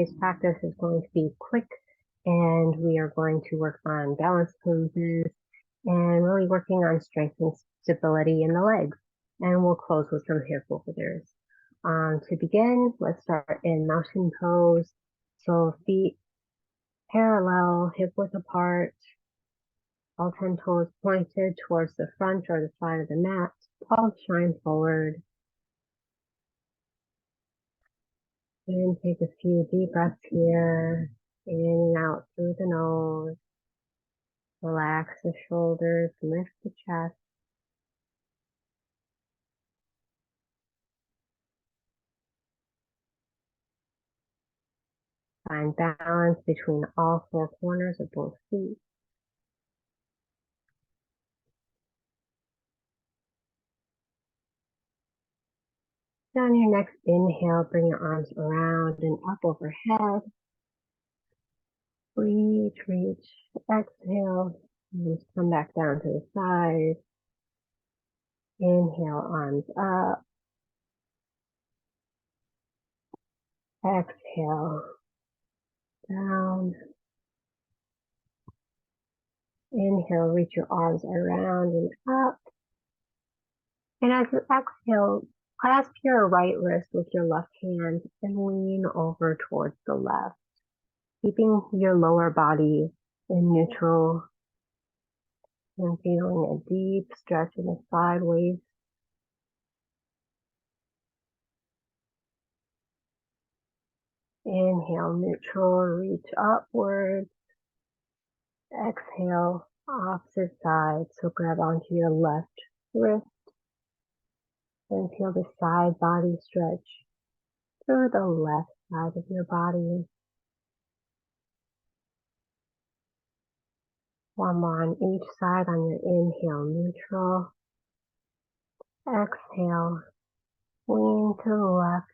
today's practice is going to be quick, and we are going to work on balance poses and really working on strength and stability in the legs. And we'll close with some hip openers. To begin, let's start in mountain pose. So feet parallel, hip width apart, all 10 toes pointed towards the front or the side of the mat, palms shine forward. And take a few deep breaths here, in and out through the nose. Relax the shoulders, lift the chest. Find balance between all four corners of both feet. On your next inhale, bring your arms around and up overhead. Reach, reach. Exhale. And come back down to the side. Inhale, arms up. Exhale, down. Inhale, reach your arms around and up. And as you exhale, clasp your right wrist with your left hand and lean over towards the left, keeping your lower body in neutral and feeling a deep stretch in the sideways. Inhale, neutral, reach upwards. Exhale, opposite side. So grab onto your left wrist and feel the side body stretch through the left side of your body. One more on each side on your inhale, neutral. Exhale, lean to the left.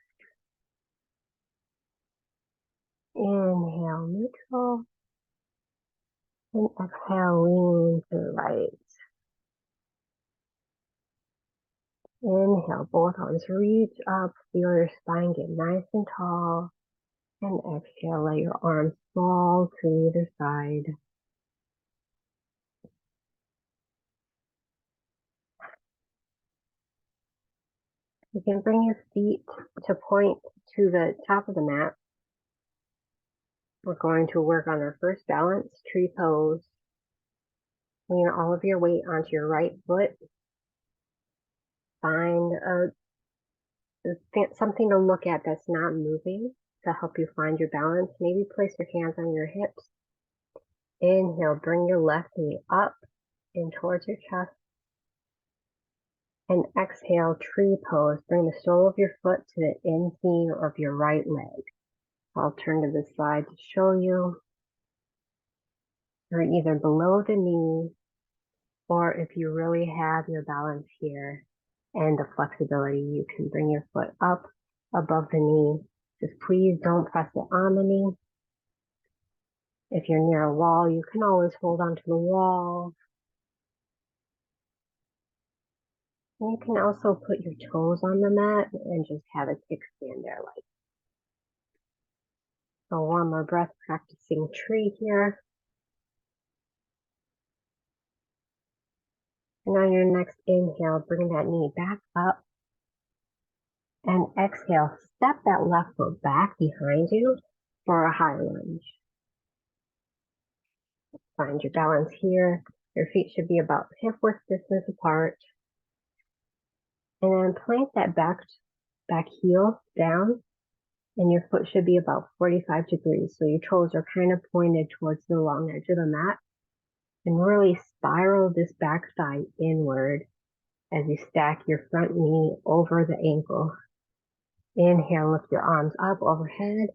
Inhale, neutral. And exhale, lean to the right. Inhale, both arms reach up, feel your spine get nice and tall. And exhale, let your arms fall to either side. You can bring your feet to point to the top of the mat. We're going to work on our first balance, tree pose. Lean all of your weight onto your right foot. Find something to look at that's not moving to help you find your balance. Maybe place your hands on your hips. Inhale, bring your left knee up and towards your chest. And exhale, tree pose. Bring the sole of your foot to the inseam of your right leg. I'll turn to the side to show you. You're either below the knee, or if you really have your balance here and the flexibility, you can bring your foot up above the knee. Just please don't press it on the knee. If you're near a wall, you can always hold onto the wall. And you can also put your toes on the mat and just have a kickstand there. So one more breath, practicing tree here. And on your next inhale, bring that knee back up. And exhale, step that left foot back behind you for a high lunge. Find your balance here. Your feet should be about hip width distance apart. And then plant that back heel down, and your foot should be about 45 degrees. So your toes are kind of pointed towards the long edge of the mat. And really spiral this backside inward as you stack your front knee over the ankle. Inhale, lift your arms up overhead.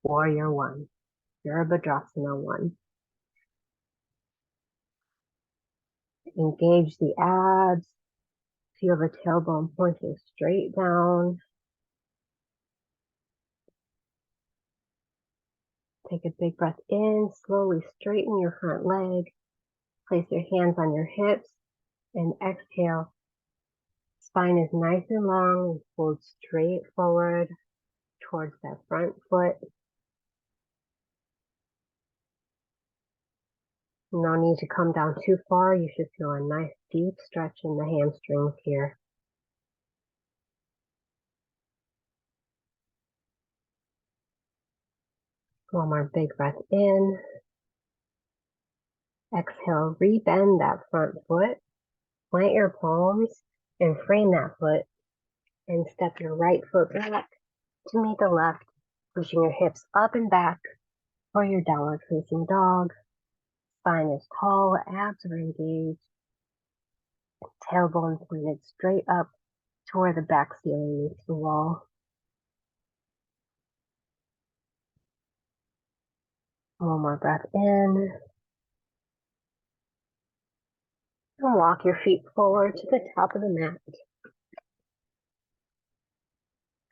Warrior one. Virabhadrasana one. Engage the abs. Feel the tailbone pointing straight down. Take a big breath in. Slowly straighten your front leg. Place your hands on your hips and exhale. Spine is nice and long and fold straight forward towards that front foot. need to come down too far. You should feel a nice deep stretch in the hamstrings here. One more big breath in. Exhale, rebend that front foot. Plant your palms and frame that foot and step your right foot back to meet the left, pushing your hips up and back for your downward facing dog. Spine is tall, abs are engaged, tailbone pointed straight up to where the back ceiling meets the wall. One more breath in. And walk your feet forward to the top of the mat.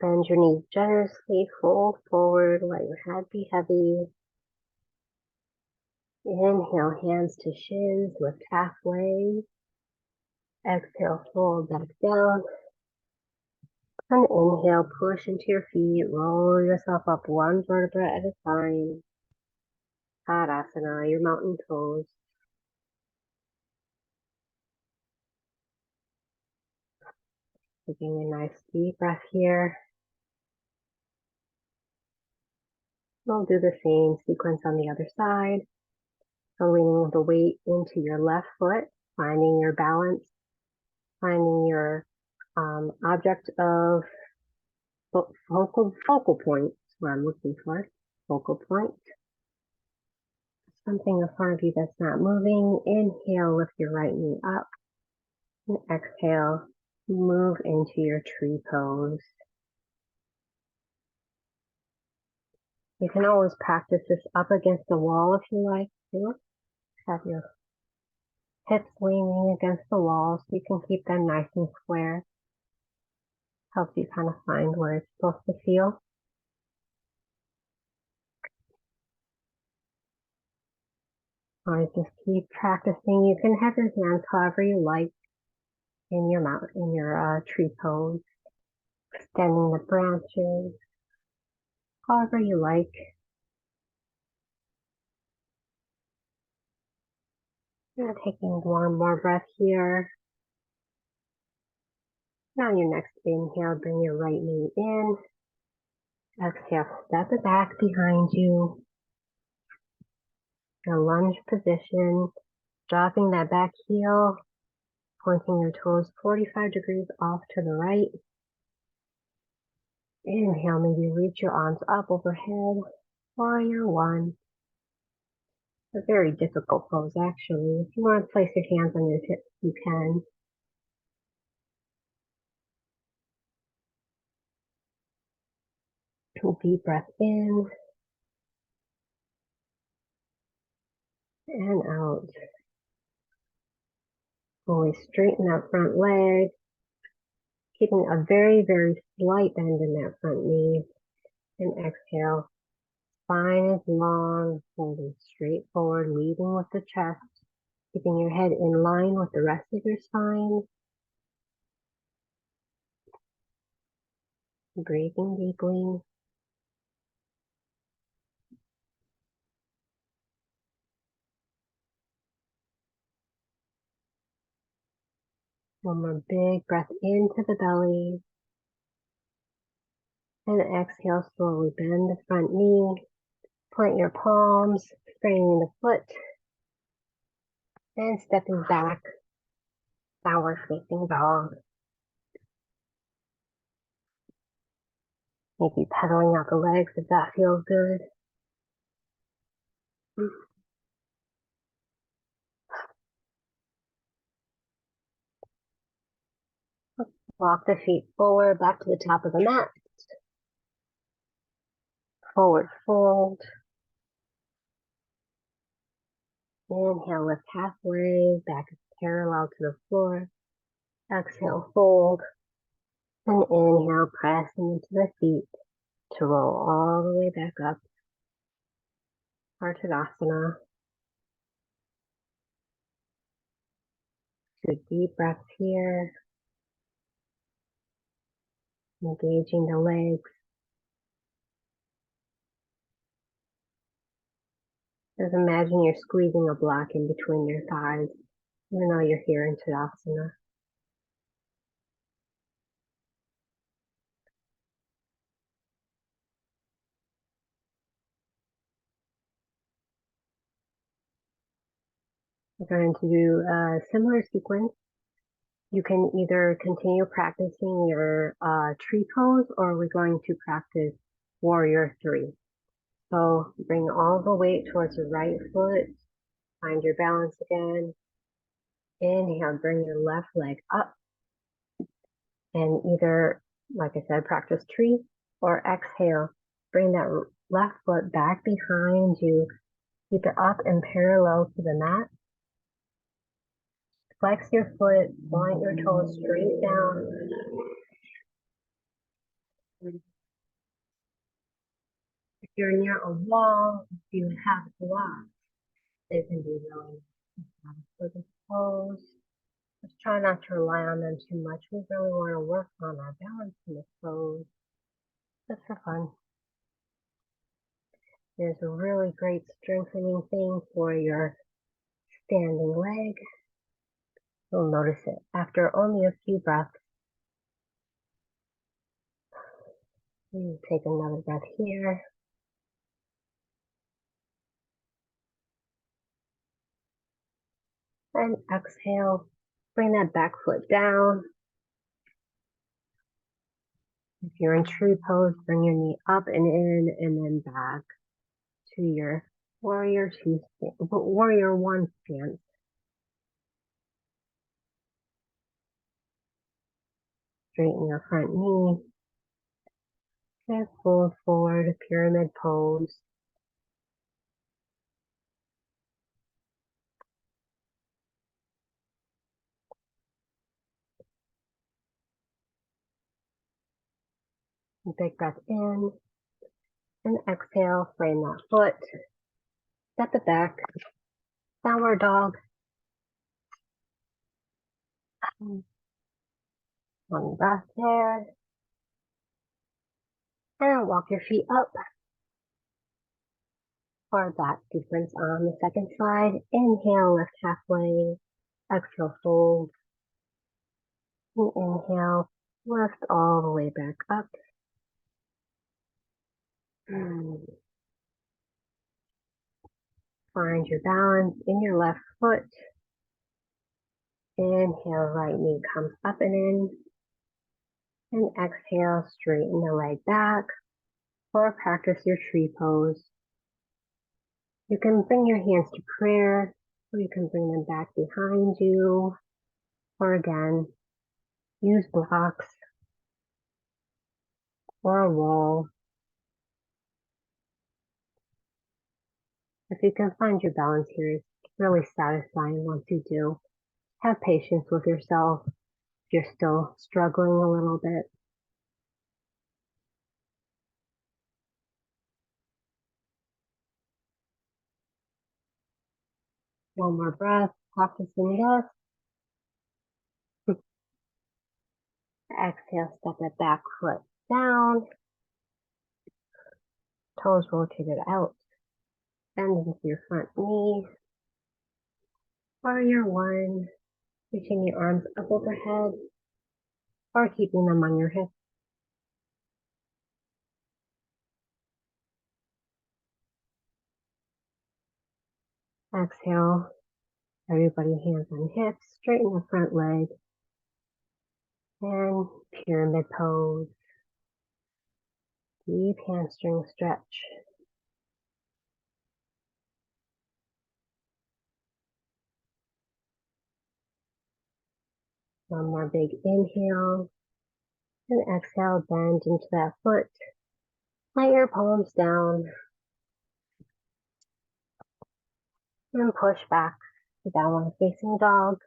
Bend your knees generously, fold forward, let your head be heavy. Inhale, hands to shins, lift halfway. Exhale, fold back down. And inhale, push into your feet, roll yourself up one vertebra at a time. Tadasana, your mountain pose. Taking a nice deep breath here. We'll do the same sequence on the other side. So leaning the weight into your left foot, finding your balance, finding your object of focal point, is what I'm looking for, focal point. Something in front of you that's not moving. Inhale, lift your right knee up. And exhale, move into your tree pose. You can always practice this up against the wall if you like to. Have your hips leaning against the wall so you can keep them nice and square. Helps you kind of find where it's supposed to feel. Or just keep practicing. You can have your hands however you like in your tree pose, extending the branches, however you like. And taking one more breath here. Now your next inhale, bring your right knee in. Exhale, step it back behind you. A lunge position, dropping that back heel, pointing your toes 45 degrees off to the right. Inhale, maybe reach your arms up overhead. Warrior one. A very difficult pose, actually. If you want to place your hands on your hips, you can. Deep breath in and out. Always straighten that front leg, keeping a very, very slight bend in that front knee. And exhale. Spine is long, holding straight forward, leading with the chest, keeping your head in line with the rest of your spine. Breathing deeply. One more big breath into the belly. And exhale, slowly bend the front knee. Plant your palms, straightening the foot. And stepping back, downward facing dog. Maybe pedaling out the legs if that feels good. Walk the feet forward, back to the top of the mat. Forward fold. Inhale, lift halfway, back parallel to the floor. Exhale, fold. And inhale, pressing into the feet to roll all the way back up. For Tadasana. Two deep breaths here. Engaging the legs. Just imagine you're squeezing a block in between your thighs, even though you're here in Tadasana. We're going to do a similar sequence. You can either continue practicing your tree pose, or we're going to practice warrior three. So bring all the weight towards your right foot. Find your balance again. Inhale, bring your left leg up. And either, like I said, practice tree, or exhale. Bring that left foot back behind you. Keep it up and parallel to the mat. Flex your foot, point your toes straight down. If you're near a wall, if you have blocks, they can be really for the pose. Just try not to rely on them too much. We really want to work on our balance in this pose, just for fun. There's a really great strengthening thing for your standing leg. You'll notice it after only a few breaths. Take another breath here. And exhale. Bring that back foot down. If you're in tree pose, bring your knee up and in, and then back to your warrior one stance. Straighten your front knee. And fold forward, pyramid pose. Big breath in. And exhale, frame that foot. Step it back. Downward dog. One breath there. And walk your feet up. For that sequence on the second side, inhale, lift halfway. Exhale, fold. And inhale, lift all the way back up. Find your balance in your left foot. Inhale, right knee comes up and in. And exhale, straighten the leg back. Or practice your tree pose. You can bring your hands to prayer, or you can bring them back behind you. Or again, use blocks or a wall. If you can find your balance here, it's really satisfying once you do. Have patience with yourself if you're still struggling a little bit. One more breath, practicing this. Exhale, step that back foot down. Toes rotated out. Bend into your front knee. Warrior one. Reaching your arms up overhead or keeping them on your hips. Exhale. Everybody hands on hips. Straighten the front leg. And pyramid pose. Deep hamstring stretch. One more big inhale. And exhale, bend into that foot. Let your palms down. And push back to downward facing dog.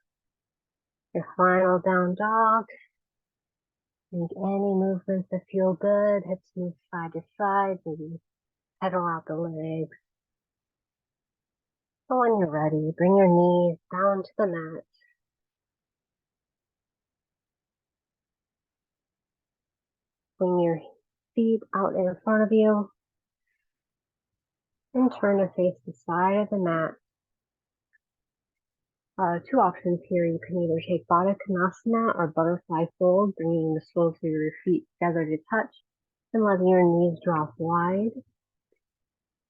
Your final down dog. Make any movements that feel good. Hips move side to side. Maybe pedal out the legs. So when you're ready, bring your knees down to the mat. Bring your feet out in front of you. And turn to face the side of the mat. Two options here. You can either take Baddha Konasana or Butterfly Fold, bringing the soles of your feet together to touch and letting your knees drop wide.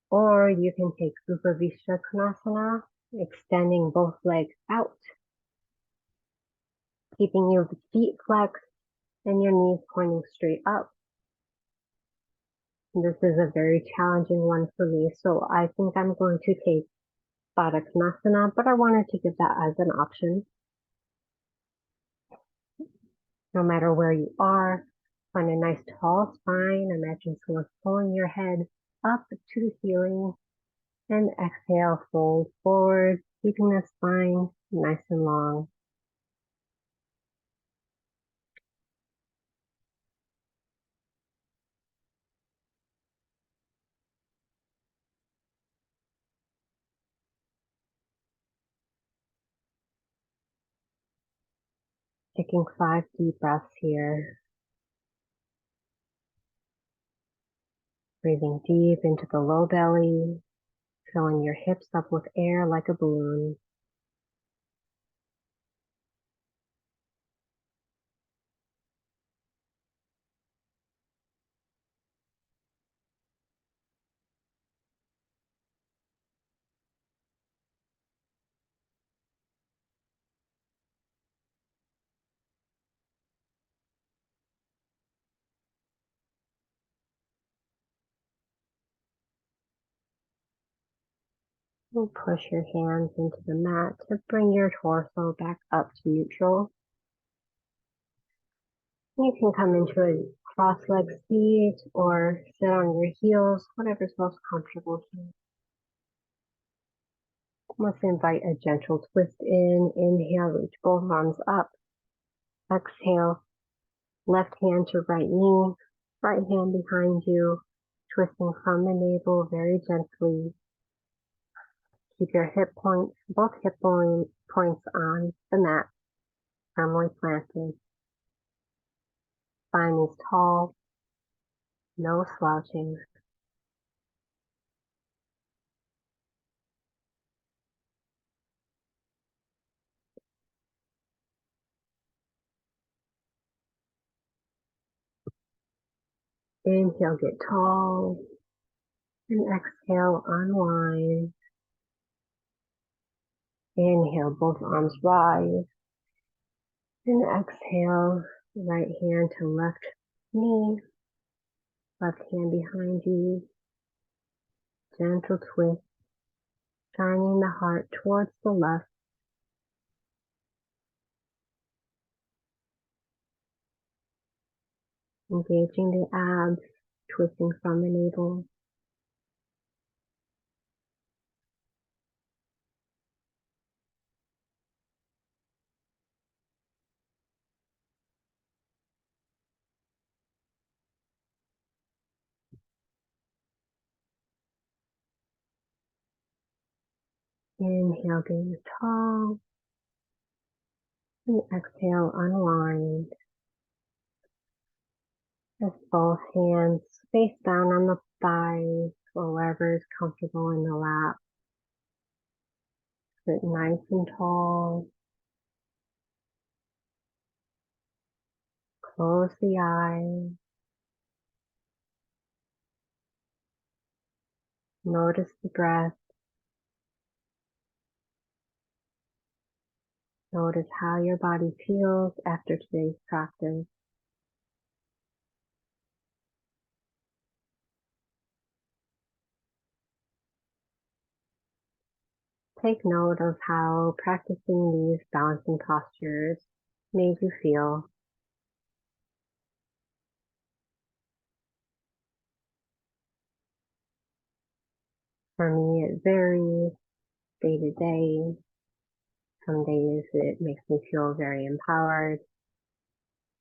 Or you can take Upavishta Konasana, extending both legs out, keeping your feet flexed and your knees pointing straight up. This is a very challenging one for me, so I think I'm going to take Baddha Konasana, but I wanted to give that as an option. No matter where you are, find a nice tall spine. Imagine someone pulling your head up to the ceiling. And exhale, fold forward, keeping the spine nice and long. Taking 5 deep breaths here. Breathing deep into the low belly, filling your hips up with air like a balloon. And push your hands into the mat to bring your torso back up to neutral. You can come into a cross-legged seat or sit on your heels, whatever's most comfortable here. Let's invite a gentle twist in. Inhale, reach both arms up. Exhale, left hand to right knee, right hand behind you, twisting from the navel very gently. Keep your both hip points on the mat, firmly planted. Spine is tall, no slouching. Inhale, get tall, and exhale, unwind. Inhale, both arms rise, and exhale, right hand to left knee, left hand behind you. Gentle twist, shining the heart towards the left. Engaging the abs, twisting from the navel. Inhale, getting tall. And exhale, unwind. As both hands face down on the thighs or wherever is comfortable in the lap. Sit nice and tall. Close the eyes. Notice the breath. Notice how your body feels after today's practice. Take note of how practicing these balancing postures made you feel. For me, it varies day to day. Some days it makes me feel very empowered,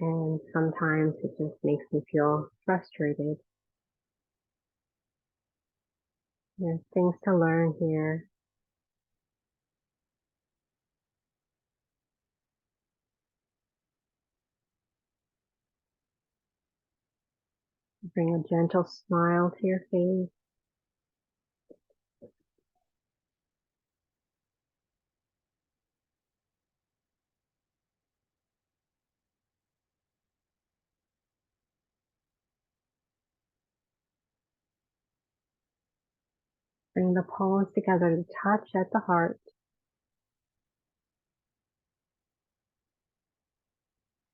and sometimes it just makes me feel frustrated. There's things to learn here. Bring a gentle smile to your face. Bring the palms together to touch at the heart.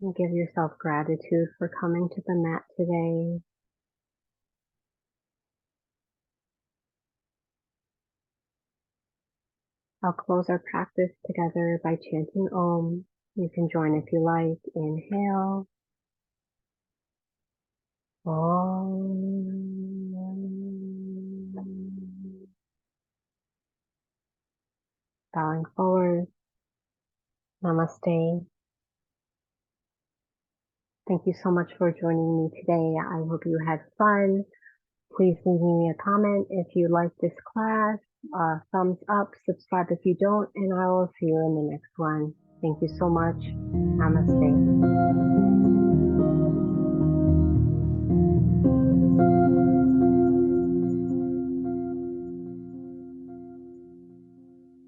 And give yourself gratitude for coming to the mat today. I'll close our practice together by chanting Om. You can join if you like. Inhale. Om. Bowing forward. Namaste. Thank you so much for joining me today. I hope you had fun. Please leave me a comment if you like this class. Thumbs up, subscribe if you don't, and I will see you in the next one. Thank you so much. Namaste.